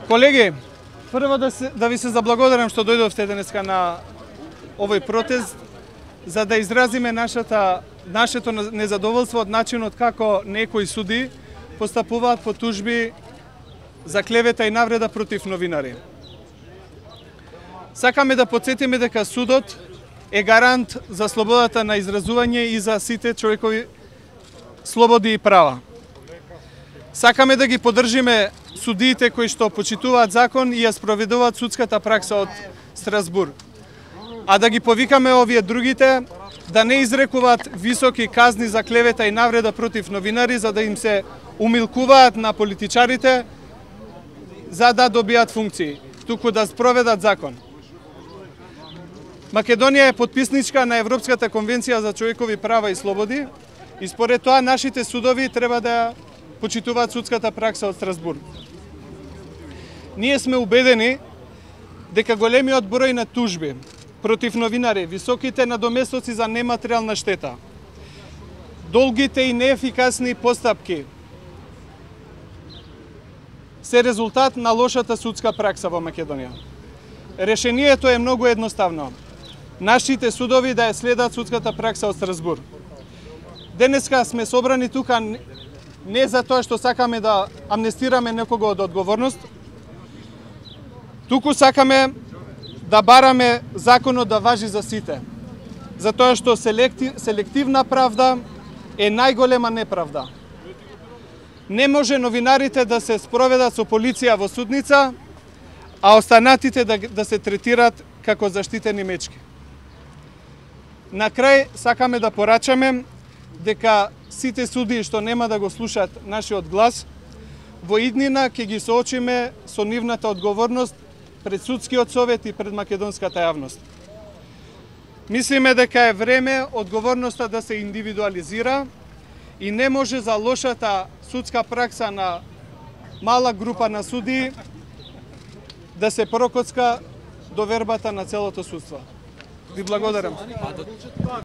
Колеги, прво да ви се заблагодарам што дојдовте денеска на овој протест за да изразиме нашето незадоволство од начинот како некои суди постапуваат по тужби за клевета и навреда против новинари. Сакаме да потсетиме дека судот е гарант за слободата на изразување и за сите човекови слободи и права. Сакаме да ги поддржиме судиите кои што почитуваат закон и ја спроведуваат судската пракса од Страсбур. А да ги повикаме овие другите да не изрекуваат високи казни за клевета и навреда против новинари за да им се умилкуваат на политичарите за да добијат функции, туку да спроведат закон. Македонија е потписничка на Европската конвенција за човекови права и слободи и според тоа нашите судови треба да почитуваат судската пракса од Страсбур. Ние сме убедени дека големиот број на тужби против новинари, високите надоместоци за нематеријална штета, долгите и неефикасни постапки се резултат на лошата судска пракса во Македонија. Решението е многу едноставно. Нашите судови да ја следат судската пракса од Страсбур. Денеска сме собрани тука не за тоа што сакаме да амнестираме некого од одговорност, туку сакаме да бараме законот да важи за сите. Затоа што селективна правда е најголема неправда. Не може новинарите да се спроведат со полиција во судница, а останатите да се третираат како заштитени мечки. На крај сакаме да порачаме дека сите судии што нема да го слушаат нашиот глас, во иднина ќе ги соочиме со нивната одговорност пред судскиот совет и пред македонската јавност. Мислиме дека е време одговорноста да се индивидуализира и не може за лошата судска пракса на мала група на судии да се прокоцка довербата на целото судство. Ви благодарам.